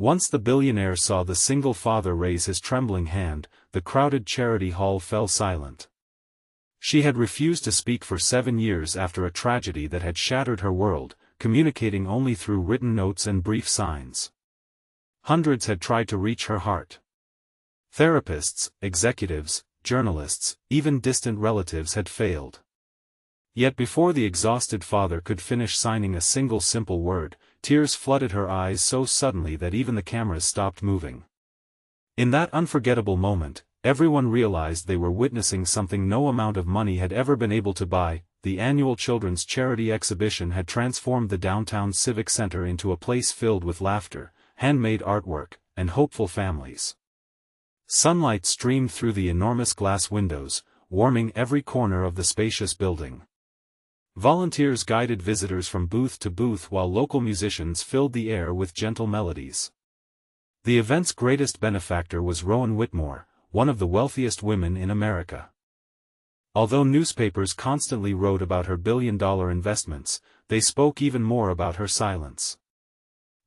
Once the billionaire saw the single father raise his trembling hand, the crowded charity hall fell silent. She had refused to speak for 7 years after a tragedy that had shattered her world, communicating only through written notes and brief signs. Hundreds had tried to reach her heart. Therapists, executives, journalists, even distant relatives had failed. Yet before the exhausted father could finish signing a single simple word, tears flooded her eyes so suddenly that even the cameras stopped moving. In that unforgettable moment, everyone realized they were witnessing something no amount of money had ever been able to buy. The annual children's charity exhibition had transformed the downtown civic center into a place filled with laughter, handmade artwork, and hopeful families. Sunlight streamed through the enormous glass windows, warming every corner of the spacious building. Volunteers guided visitors from booth to booth while local musicians filled the air with gentle melodies. The event's greatest benefactor was Rowan Whitmore, one of the wealthiest women in America. Although newspapers constantly wrote about her billion-dollar investments, they spoke even more about her silence.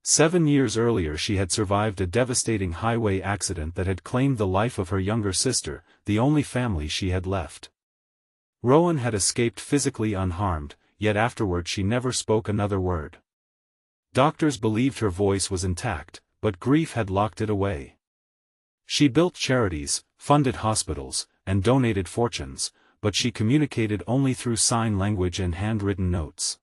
7 years earlier she had survived a devastating highway accident that had claimed the life of her younger sister, the only family she had left. Rowan had escaped physically unharmed, yet afterward she never spoke another word. Doctors believed her voice was intact, but grief had locked it away. She built charities, funded hospitals, and donated fortunes, but she communicated only through sign language and handwritten notes.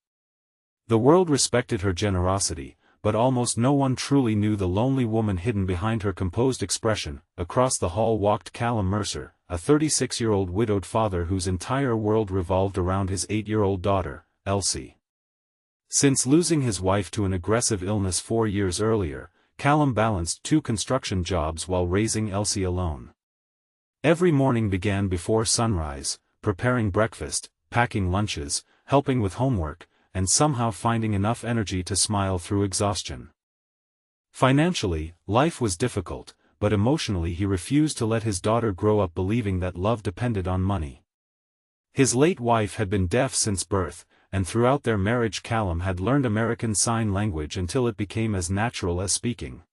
The world respected her generosity, but almost no one truly knew the lonely woman hidden behind her composed expression. Across the hall walked Callum Mercer, a 36-year-old widowed father whose entire world revolved around his 8-year-old daughter, Elsie. Since losing his wife to an aggressive illness 4 years earlier, Callum balanced 2 construction jobs while raising Elsie alone. Every morning began before sunrise, preparing breakfast, packing lunches, helping with homework, and somehow finding enough energy to smile through exhaustion. Financially, life was difficult, but emotionally he refused to let his daughter grow up believing that love depended on money. His late wife had been deaf since birth, and throughout their marriage Callum had learned American Sign Language until it became as natural as speaking.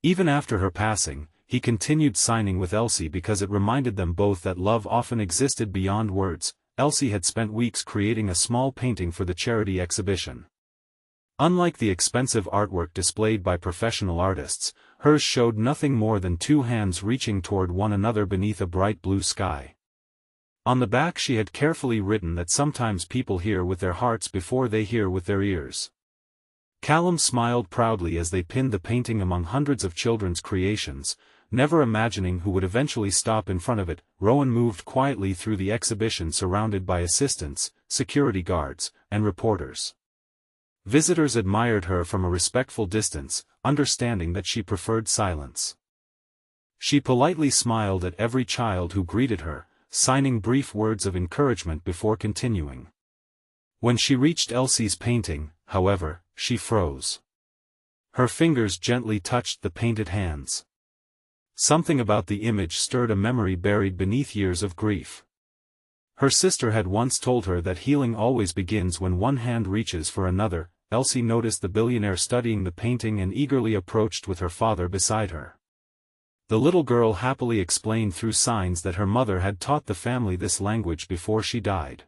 Even after her passing, he continued signing with Elsie because it reminded them both that love often existed beyond words. Elsie had spent weeks creating a small painting for the charity exhibition. Unlike the expensive artwork displayed by professional artists, hers showed nothing more than 2 hands reaching toward one another beneath a bright blue sky. On the back she had carefully written that sometimes people hear with their hearts before they hear with their ears. Callum smiled proudly as they pinned the painting among hundreds of children's creations, never imagining who would eventually stop in front of it. Rowan moved quietly through the exhibition surrounded by assistants, security guards, and reporters. Visitors admired her from a respectful distance, understanding that she preferred silence. She politely smiled at every child who greeted her, signing brief words of encouragement before continuing. When she reached Elsie's painting, however, she froze. Her fingers gently touched the painted hands. Something about the image stirred a memory buried beneath years of grief. Her sister had once told her that healing always begins when one hand reaches for another. Elsie noticed the billionaire studying the painting and eagerly approached with her father beside her. The little girl happily explained through signs that her mother had taught the family this language before she died.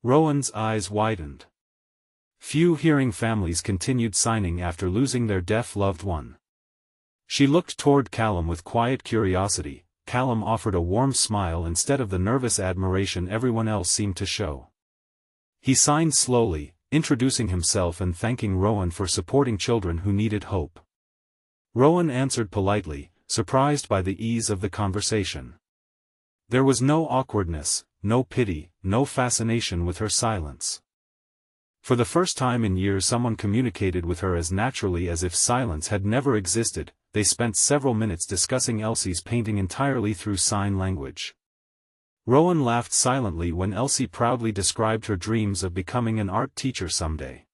Rowan's eyes widened. Few hearing families continued signing after losing their deaf loved one. She looked toward Callum with quiet curiosity. Callum offered a warm smile instead of the nervous admiration everyone else seemed to show. He signed slowly, introducing himself and thanking Rowan for supporting children who needed hope. Rowan answered politely, surprised by the ease of the conversation. There was no awkwardness, no pity, no fascination with her silence. For the first time in years someone communicated with her as naturally as if silence had never existed. They spent several minutes discussing Elsie's painting entirely through sign language. Rowan laughed silently when Elsie proudly described her dreams of becoming an art teacher someday.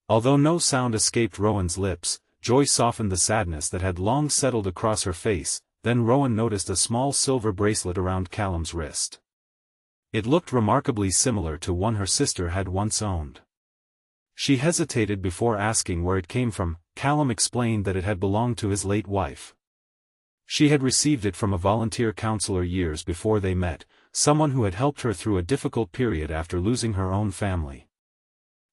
Although no sound escaped Rowan's lips, joy softened the sadness that had long settled across her face. Then Rowan noticed a small silver bracelet around Callum's wrist. It looked remarkably similar to one her sister had once owned. She hesitated before asking where it came from. Callum explained that it had belonged to his late wife. She had received it from a volunteer counselor years before they met, someone who had helped her through a difficult period after losing her own family.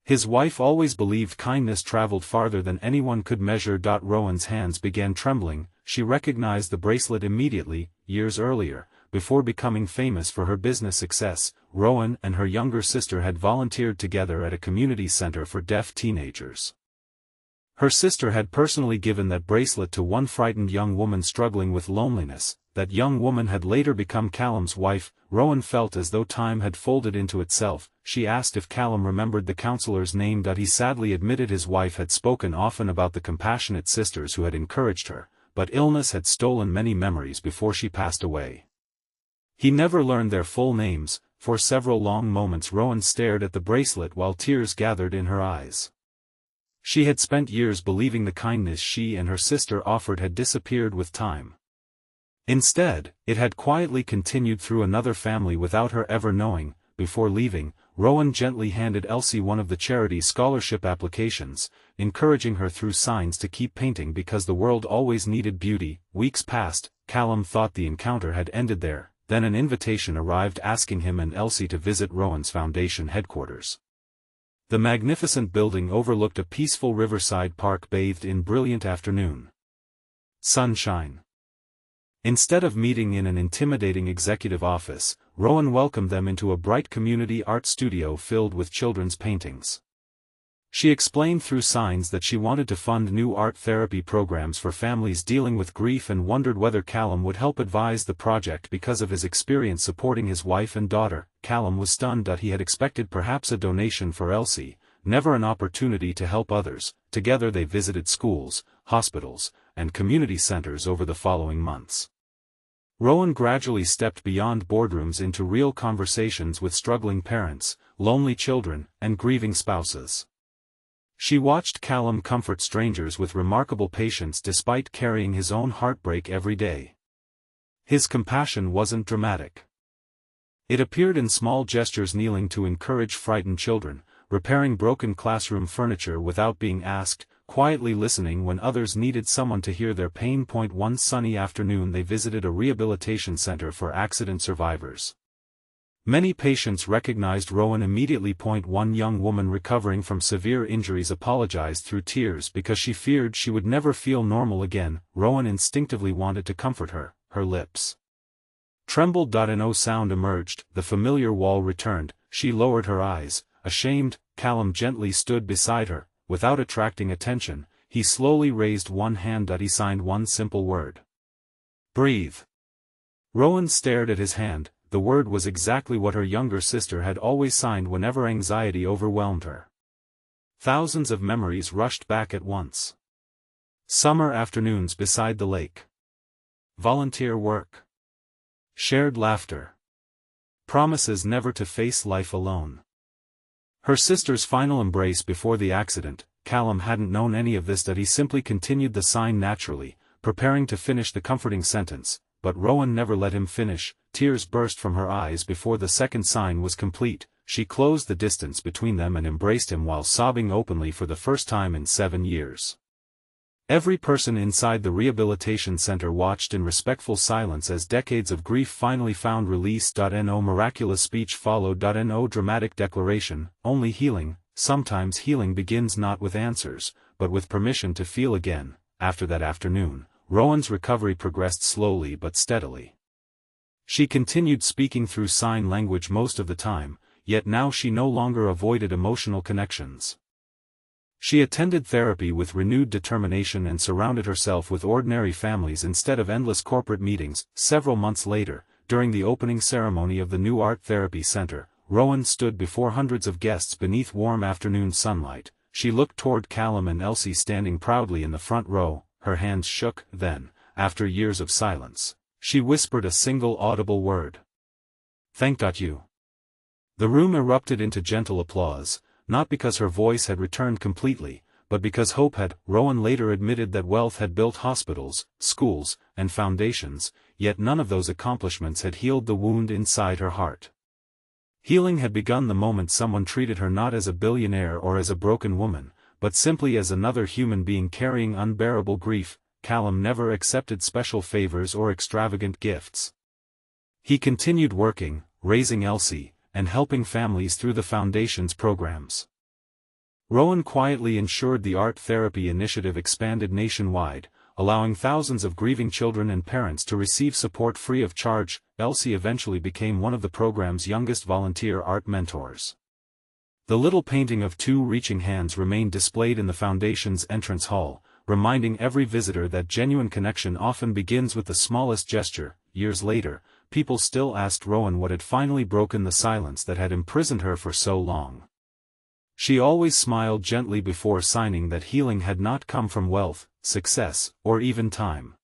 His wife always believed kindness traveled farther than anyone could measure. Rowan's hands began trembling. She recognized the bracelet immediately. Years earlier, before becoming famous for her business success, Rowan and her younger sister had volunteered together at a community center for deaf teenagers. Her sister had personally given that bracelet to one frightened young woman struggling with loneliness. That young woman had later become Callum's wife. Rowan felt as though time had folded into itself. She asked if Callum remembered the counselor's name. He sadly admitted his wife had spoken often about the compassionate sisters who had encouraged her, but illness had stolen many memories before she passed away. He never learned their full names. For several long moments Rowan stared at the bracelet while tears gathered in her eyes. She had spent years believing the kindness she and her sister offered had disappeared with time. Instead, it had quietly continued through another family without her ever knowing. Before leaving, Rowan gently handed Elsie one of the charity scholarship applications, encouraging her through signs to keep painting because the world always needed beauty. Weeks passed. Callum thought the encounter had ended there, then an invitation arrived asking him and Elsie to visit Rowan's foundation headquarters. The magnificent building overlooked a peaceful riverside park bathed in brilliant afternoon sunshine. Instead of meeting in an intimidating executive office, Rowan welcomed them into a bright community art studio filled with children's paintings. She explained through signs that she wanted to fund new art therapy programs for families dealing with grief and wondered whether Callum would help advise the project because of his experience supporting his wife and daughter. Callum was stunned that he had expected perhaps a donation for Elsie, never an opportunity to help others. Together they visited schools, hospitals, and community centers over the following months. Rowan gradually stepped beyond boardrooms into real conversations with struggling parents, lonely children, and grieving spouses. She watched Callum comfort strangers with remarkable patience despite carrying his own heartbreak every day. His compassion wasn't dramatic. It appeared in small gestures, kneeling to encourage frightened children, repairing broken classroom furniture without being asked, quietly listening when others needed someone to hear their pain. One sunny afternoon they visited a rehabilitation center for accident survivors. Many patients recognized Rowan immediately. One young woman recovering from severe injuries apologized through tears because she feared she would never feel normal again. Rowan instinctively wanted to comfort her. Her lips trembled. No sound emerged. The familiar wall returned. She lowered her eyes, ashamed. Callum gently stood beside her. Without attracting attention, he slowly raised one hand. He signed one simple word. Breathe. Rowan stared at his hand. The word was exactly what her younger sister had always signed whenever anxiety overwhelmed her. Thousands of memories rushed back at once. Summer afternoons beside the lake. Volunteer work. Shared laughter. Promises never to face life alone. Her sister's final embrace before the accident. Callum hadn't known any of this. He simply continued the sign naturally, preparing to finish the comforting sentence, but Rowan never let him finish. Tears burst from her eyes before the second sign was complete. She closed the distance between them and embraced him while sobbing openly for the first time in 7 years. Every person inside the rehabilitation center watched in respectful silence as decades of grief finally found release. No miraculous speech followed. No dramatic declaration, only healing. Sometimes healing begins not with answers, but with permission to feel again. After that afternoon, Rowan's recovery progressed slowly but steadily. She continued speaking through sign language most of the time, yet now she no longer avoided emotional connections. She attended therapy with renewed determination and surrounded herself with ordinary families instead of endless corporate meetings. Several months later, during the opening ceremony of the new art therapy center, Rowan stood before hundreds of guests beneath warm afternoon sunlight. She looked toward Callum and Elsie standing proudly in the front row. Her hands shook. Then, after years of silence, she whispered a single audible word. Thank you. The room erupted into gentle applause. Not because her voice had returned completely, but because hope had. Rowan later admitted that wealth had built hospitals, schools, and foundations, yet none of those accomplishments had healed the wound inside her heart. Healing had begun the moment someone treated her not as a billionaire or as a broken woman, but simply as another human being carrying unbearable grief. Callum never accepted special favors or extravagant gifts. He continued working, raising Elsie, and helping families through the Foundation's programs. Rowan quietly ensured the art therapy initiative expanded nationwide, allowing thousands of grieving children and parents to receive support free of charge. Elsie eventually became one of the program's youngest volunteer art mentors. The little painting of two reaching hands remained displayed in the Foundation's entrance hall, reminding every visitor that genuine connection often begins with the smallest gesture. Years later, people still asked Rowan what had finally broken the silence that had imprisoned her for so long. She always smiled gently before signing that healing had not come from wealth, success, or even time.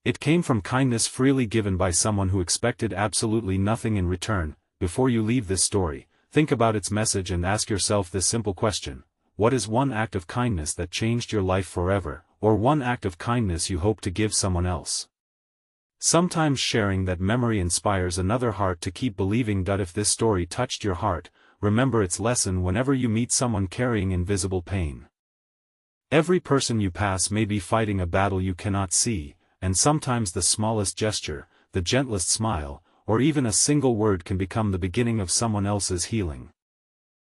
It came from kindness freely given by someone who expected absolutely nothing in return. Before you leave this story, think about its message and ask yourself this simple question: what is one act of kindness that changed your life forever, or one act of kindness you hope to give someone else? Sometimes sharing that memory inspires another heart to keep believing. If this story touched your heart, remember its lesson whenever you meet someone carrying invisible pain. Every person you pass may be fighting a battle you cannot see, and sometimes the smallest gesture, the gentlest smile, or even a single word can become the beginning of someone else's healing.